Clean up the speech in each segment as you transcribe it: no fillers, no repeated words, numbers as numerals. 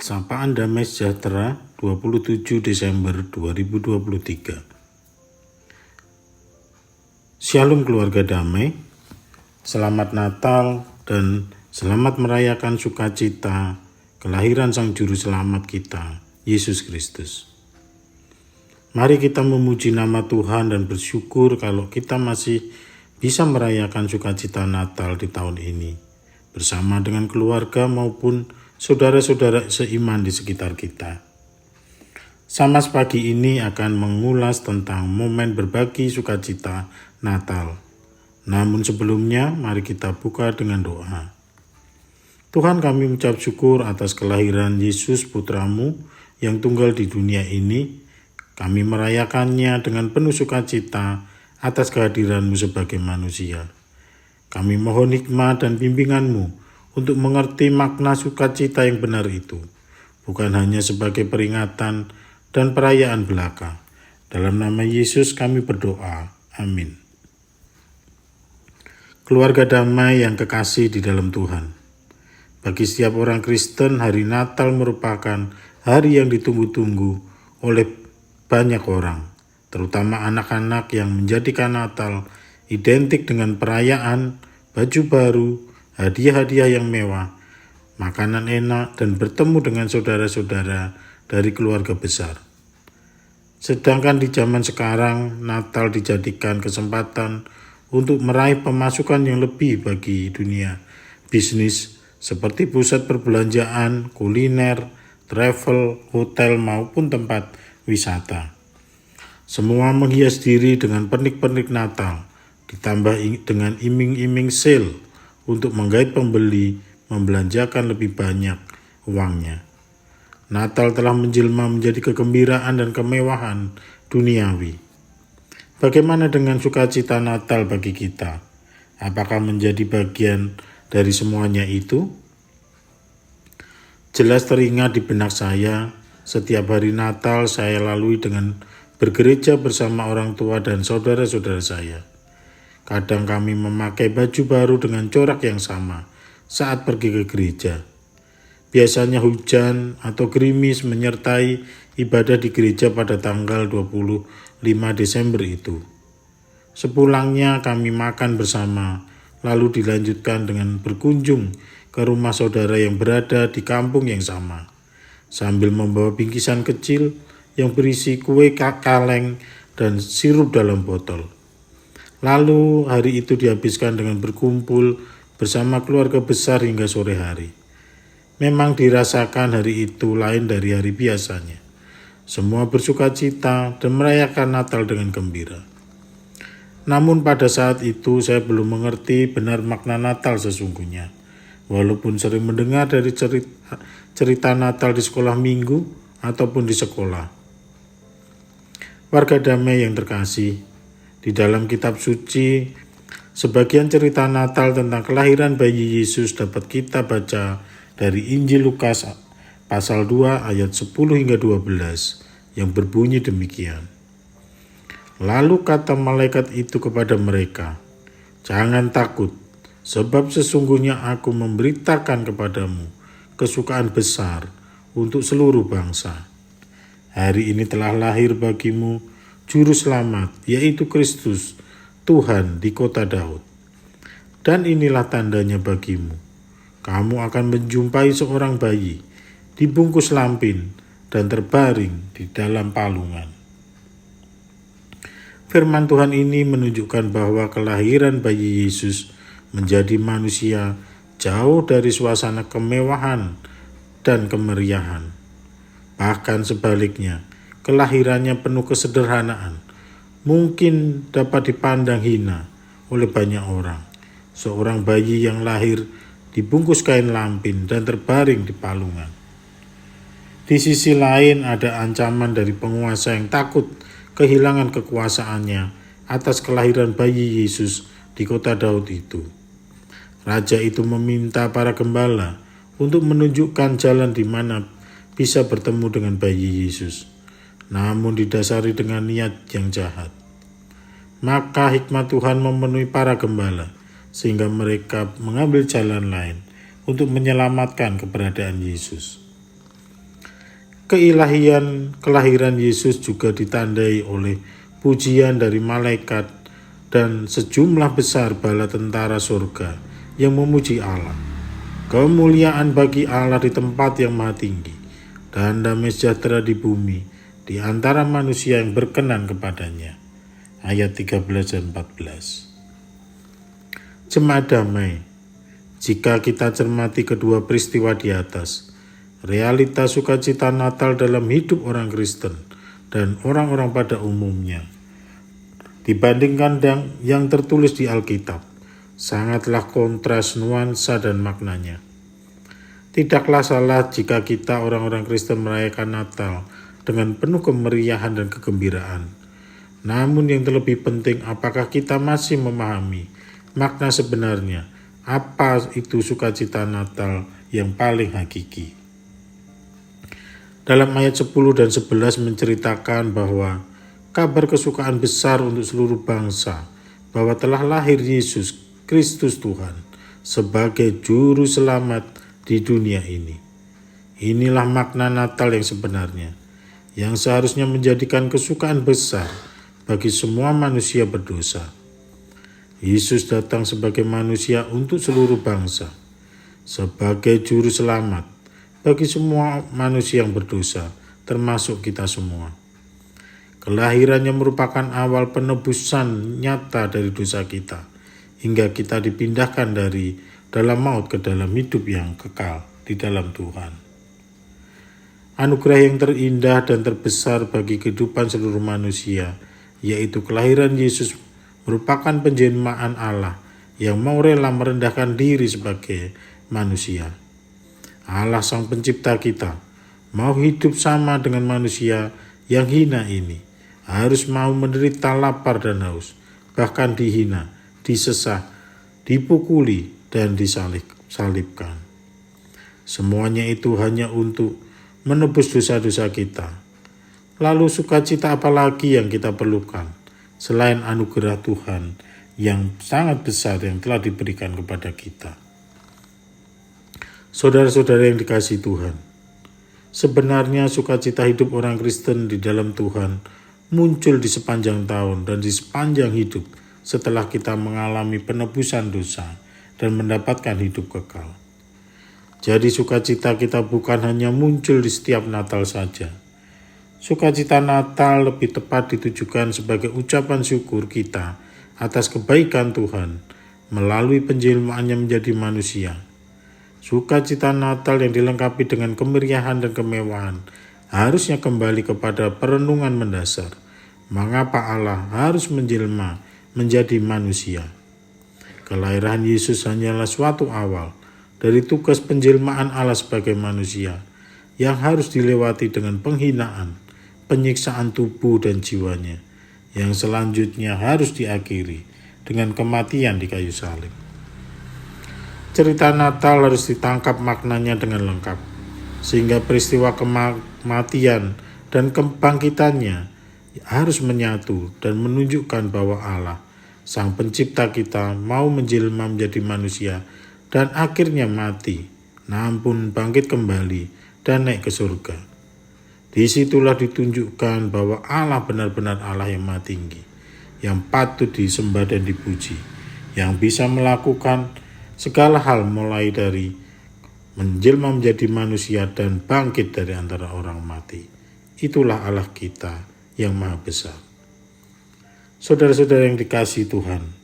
Sapaan Damai Sejahtera 27 Desember 2023. Shalom keluarga damai, selamat Natal dan selamat merayakan sukacita kelahiran Sang Juru Selamat kita, Yesus Kristus. Mari kita memuji nama Tuhan dan bersyukur kalau kita masih bisa merayakan sukacita Natal di tahun ini, bersama dengan keluarga maupun saudara-saudara seiman di sekitar kita. Samas pagi ini akan mengulas tentang momen berbagi sukacita Natal. Namun sebelumnya, mari kita buka dengan doa. Tuhan, kami mengucap syukur atas kelahiran Yesus Putramu yang tunggal di dunia ini. Kami merayakannya dengan penuh sukacita atas kehadiran-Mu sebagai manusia. Kami mohon hikmat dan bimbingan-Mu untuk mengerti makna sukacita yang benar itu, bukan hanya sebagai peringatan dan perayaan belaka. Dalam nama Yesus kami berdoa. Amin. Keluarga damai yang kekasih di dalam Tuhan. Bagi setiap orang Kristen, hari Natal merupakan hari yang ditunggu-tunggu oleh banyak orang, terutama anak-anak yang menjadikan Natal identik dengan perayaan, baju baru, hadiah-hadiah yang mewah, makanan enak, dan bertemu dengan saudara-saudara dari keluarga besar. Sedangkan di zaman sekarang, Natal dijadikan kesempatan untuk meraih pemasukan yang lebih bagi dunia bisnis seperti pusat perbelanjaan, kuliner, travel, hotel, maupun tempat wisata. Semua menghias diri dengan pernik-pernik Natal, ditambah dengan iming-iming sale untuk menggait pembeli membelanjakan lebih banyak uangnya. Natal telah menjelma menjadi kegembiraan dan kemewahan duniawi. Bagaimana dengan sukacita Natal bagi kita? Apakah menjadi bagian dari semuanya itu? Jelas teringat di benak saya, setiap hari Natal saya lalui dengan bergereja bersama orang tua dan saudara-saudara saya. Kadang kami memakai baju baru dengan corak yang sama saat pergi ke gereja. Biasanya hujan atau gerimis menyertai ibadah di gereja pada tanggal 25 Desember itu. Sepulangnya kami makan bersama, lalu dilanjutkan dengan berkunjung ke rumah saudara yang berada di kampung yang sama, sambil membawa bingkisan kecil yang berisi kue kaleng dan sirup dalam botol. Lalu hari itu dihabiskan dengan berkumpul bersama keluarga besar hingga sore hari. Memang dirasakan hari itu lain dari hari biasanya. Semua bersukacita dan merayakan Natal dengan gembira. Namun pada saat itu saya belum mengerti benar makna Natal sesungguhnya. Walaupun sering mendengar dari cerita Natal di sekolah minggu ataupun di sekolah. Warga damai yang terkasih, di dalam kitab suci, sebagian cerita Natal tentang kelahiran bayi Yesus dapat kita baca dari Injil Lukas pasal 2 ayat 10 hingga 12 yang berbunyi demikian. Lalu kata malaikat itu kepada mereka, "Jangan takut, sebab sesungguhnya aku memberitakan kepadamu kesukaan besar untuk seluruh bangsa. Hari ini telah lahir bagimu Juru Selamat, yaitu Kristus, Tuhan di kota Daud. Dan inilah tandanya bagimu. Kamu akan menjumpai seorang bayi, dibungkus lampin dan terbaring di dalam palungan." Firman Tuhan ini menunjukkan bahwa kelahiran bayi Yesus menjadi manusia jauh dari suasana kemewahan dan kemeriahan. Bahkan sebaliknya, kelahirannya penuh kesederhanaan, mungkin dapat dipandang hina oleh banyak orang. Seorang bayi yang lahir dibungkus kain lampin dan terbaring di palungan. Di sisi lain ada ancaman dari penguasa yang takut kehilangan kekuasaannya atas kelahiran bayi Yesus di kota Daud itu. Raja itu meminta para gembala untuk menunjukkan jalan di mana bisa bertemu dengan bayi Yesus, namun didasari dengan niat yang jahat. Maka hikmat Tuhan memenuhi para gembala, sehingga mereka mengambil jalan lain untuk menyelamatkan keberadaan Yesus. Kelahiran Yesus juga ditandai oleh pujian dari malaikat dan sejumlah besar bala tentara surga yang memuji Allah. Kemuliaan bagi Allah di tempat yang maha tinggi, dan damai sejahtera di bumi di antara manusia yang berkenan kepadanya. Ayat 13 dan 14. Jemaat damai, jika kita cermati kedua peristiwa di atas, realitas sukacita Natal dalam hidup orang Kristen dan orang-orang pada umumnya, dibandingkan yang tertulis di Alkitab, sangatlah kontras nuansa dan maknanya. Tidaklah salah jika kita orang-orang Kristen merayakan Natal dengan penuh kemeriahan dan kegembiraan. Namun yang terlebih penting, apakah kita masih memahami makna sebenarnya, apa itu sukacita Natal yang paling hakiki. Dalam ayat 10 dan 11 menceritakan bahwa kabar kesukaan besar untuk seluruh bangsa bahwa telah lahir Yesus Kristus Tuhan sebagai juru selamat di dunia ini. Inilah makna Natal yang sebenarnya, yang seharusnya menjadikan kesukaan besar bagi semua manusia berdosa. Yesus datang sebagai manusia untuk seluruh bangsa, sebagai juru selamat bagi semua manusia yang berdosa, termasuk kita semua. Kelahirannya merupakan awal penebusan nyata dari dosa kita, hingga kita dipindahkan dari dalam maut ke dalam hidup yang kekal di dalam Tuhan. Anugerah yang terindah dan terbesar bagi kehidupan seluruh manusia, yaitu kelahiran Yesus, merupakan penjelmaan Allah yang mau rela merendahkan diri sebagai manusia. Allah Sang Pencipta kita mau hidup sama dengan manusia yang hina ini, harus mau menderita lapar dan haus, bahkan dihina, disesah, dipukuli, dan disalibkan. Semuanya itu hanya untuk menebus dosa-dosa kita. Lalu sukacita apa lagi yang kita perlukan selain anugerah Tuhan yang sangat besar yang telah diberikan kepada kita? Saudara-saudara yang dikasihi Tuhan, sebenarnya sukacita hidup orang Kristen di dalam Tuhan muncul di sepanjang tahun dan di sepanjang hidup setelah kita mengalami penebusan dosa dan mendapatkan hidup kekal. Jadi sukacita kita bukan hanya muncul di setiap Natal saja. Sukacita Natal lebih tepat ditujukan sebagai ucapan syukur kita atas kebaikan Tuhan melalui penjelmaannya menjadi manusia. Sukacita Natal yang dilengkapi dengan kemeriahan dan kemewahan harusnya kembali kepada perenungan mendasar. Mengapa Allah harus menjelma menjadi manusia? Kelahiran Yesus hanyalah suatu awal dari tugas penjelmaan Allah sebagai manusia yang harus dilewati dengan penghinaan, penyiksaan tubuh dan jiwanya, yang selanjutnya harus diakhiri dengan kematian di kayu salib. Cerita Natal harus ditangkap maknanya dengan lengkap, sehingga peristiwa kematian dan kebangkitannya harus menyatu dan menunjukkan bahwa Allah, Sang Pencipta kita, mau menjelma menjadi manusia dan akhirnya mati, namun bangkit kembali dan naik ke surga. Disitulah ditunjukkan bahwa Allah benar-benar Allah yang maha tinggi, yang patut disembah dan dipuji, yang bisa melakukan segala hal mulai dari menjelma menjadi manusia dan bangkit dari antara orang mati. Itulah Allah kita yang maha besar. Saudara-saudara yang dikasihi Tuhan,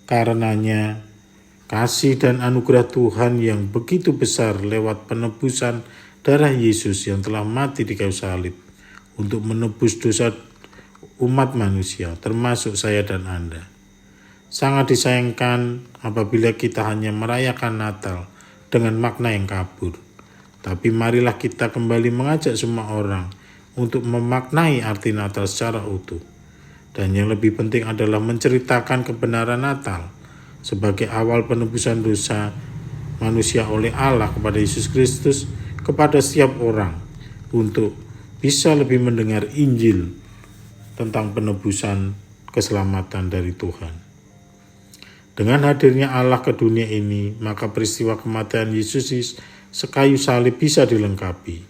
karenanya kasih dan anugerah Tuhan yang begitu besar lewat penebusan darah Yesus yang telah mati di kayu salib untuk menebus dosa umat manusia, termasuk saya dan Anda. Sangat disayangkan apabila kita hanya merayakan Natal dengan makna yang kabur. Tapi marilah kita kembali mengajak semua orang untuk memaknai arti Natal secara utuh. Dan yang lebih penting adalah menceritakan kebenaran Natal sebagai awal penebusan dosa manusia oleh Allah kepada Yesus Kristus, kepada setiap orang untuk bisa lebih mendengar Injil tentang penebusan keselamatan dari Tuhan. Dengan hadirnya Allah ke dunia ini, maka peristiwa kematian Yesus sekayu salib bisa dilengkapi.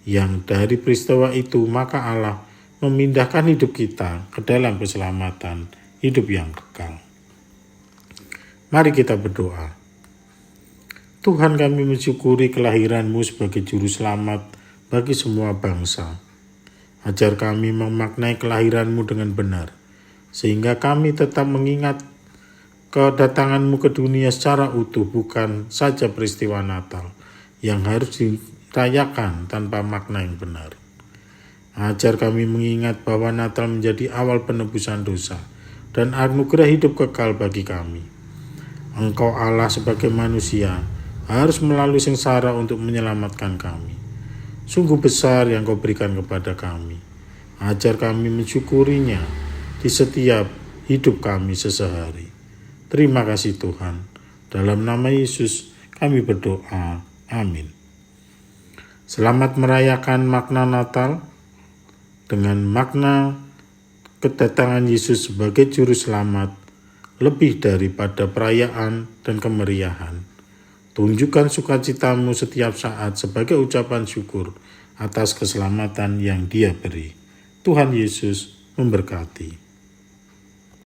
yang dari peristiwa itu maka Allah memindahkan hidup kita ke dalam keselamatan hidup yang kekal. Mari kita berdoa. Tuhan, kami mensyukuri kelahiran-Mu sebagai juru selamat bagi semua bangsa. Ajar kami memaknai kelahiran-Mu dengan benar, sehingga kami tetap mengingat kedatangan-Mu ke dunia secara utuh, bukan saja peristiwa Natal yang harus dirayakan tanpa makna yang benar. Ajar kami mengingat bahwa Natal menjadi awal penebusan dosa dan anugerah hidup kekal bagi kami. Engkau Allah sebagai manusia harus melalui sengsara untuk menyelamatkan kami. Sungguh besar yang Kau berikan kepada kami. Ajar kami mensyukurinya di setiap hidup kami sehari-hari. Terima kasih Tuhan. Dalam nama Yesus kami berdoa. Amin. Selamat merayakan makna Natal dengan makna kedatangan Yesus sebagai juru selamat lebih daripada perayaan dan kemeriahan. Tunjukkan sukacitamu setiap saat sebagai ucapan syukur atas keselamatan yang Dia beri. Tuhan Yesus memberkati.